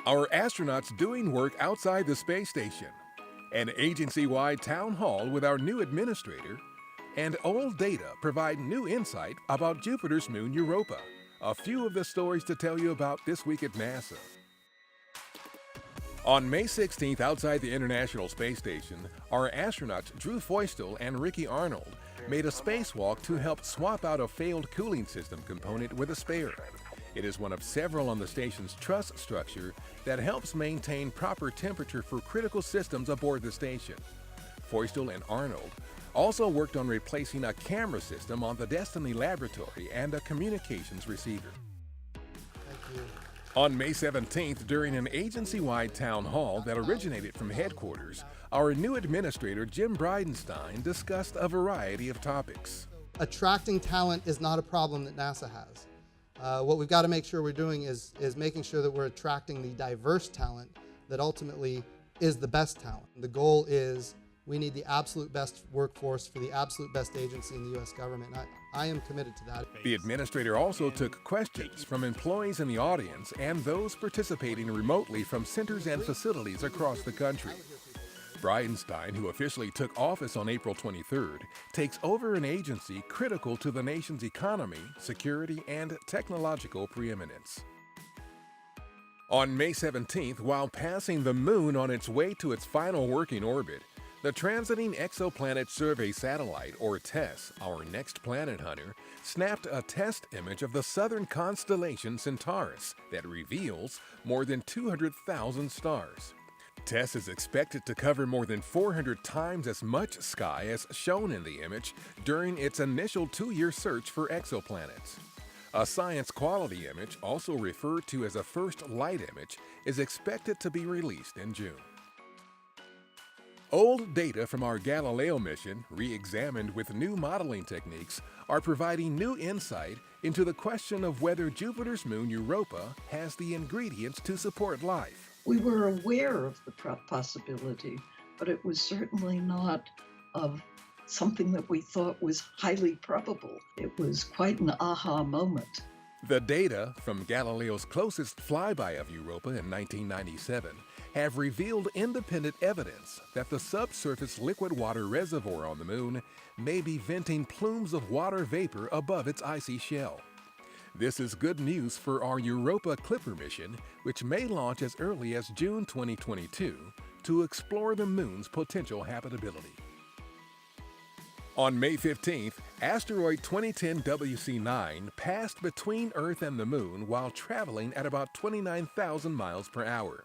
Our astronauts doing work outside the space station, an agency-wide town hall with our new administrator, and old data provide new insight about Jupiter's moon Europa. A few of the stories to tell you about this week at NASA. On May 16th, outside the International Space Station, our astronauts Drew Feustel and Ricky Arnold made a spacewalk to help swap out a failed cooling system component with a spare. It is one of several on the station's truss structure that helps maintain proper temperature for critical systems aboard the station. Feustel and Arnold also worked on replacing a camera system on the Destiny laboratory and a communications receiver. Thank you. On May 17th, during an agency-wide town hall that originated from headquarters, our new administrator, Jim Bridenstine, discussed a variety of topics. Attracting talent is not a problem that NASA has. What we've got to make sure we're doing is making sure that we're attracting the diverse talent that ultimately is the best talent. The goal is we need the absolute best workforce for the absolute best agency in the U.S. government. I am committed to that. The administrator also took questions from employees in the audience and those participating remotely from centers and facilities across the country. Bridenstine, who officially took office on April 23rd, takes over an agency critical to the nation's economy, security, and technological preeminence. On May 17th, while passing the moon on its way to its final working orbit, the Transiting Exoplanet Survey Satellite, or TESS, our next planet hunter, snapped a test image of the southern constellation Centaurus that reveals more than 200,000 stars. TESS is expected to cover more than 400 times as much sky as shown in the image during its initial 2-year search for exoplanets. A science quality image, also referred to as a first light image, is expected to be released in June. Old data from our Galileo mission, re-examined with new modeling techniques, are providing new insight into the question of whether Jupiter's moon Europa has the ingredients to support life. We were aware of the possibility, but it was certainly not of something that we thought was highly probable. It was quite an aha moment. The data from Galileo's closest flyby of Europa in 1997 have revealed independent evidence that the subsurface liquid water reservoir on the moon may be venting plumes of water vapor above its icy shell. This is good news for our Europa Clipper mission, which may launch as early as June 2022 to explore the moon's potential habitability. On May 15th, asteroid 2010 WC9 passed between Earth and the moon while traveling at about 29,000 miles per hour.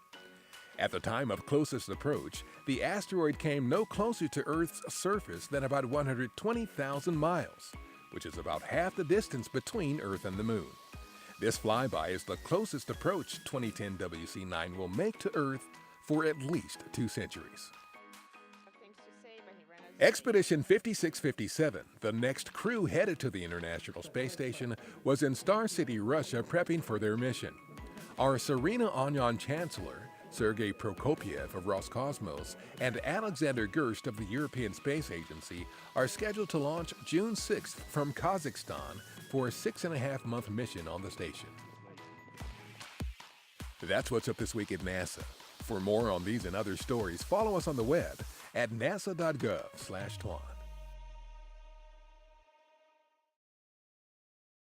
At the time of closest approach, the asteroid came no closer to Earth's surface than about 120,000 miles, which is about half the distance between Earth and the moon. This flyby is the closest approach 2010 WC9 will make to Earth for at least 2 centuries. Expedition 5657, the next crew headed to the International Space Station, was in Star City, Russia, prepping for their mission. Our Serena Onion Chancellor, Sergei Prokopyev of Roscosmos, and Alexander Gerst of the European Space Agency are scheduled to launch June 6th from Kazakhstan for a 6.5-month mission on the station. That's what's up this week at NASA. For more on these and other stories, follow us on the web at nasa.gov/twan.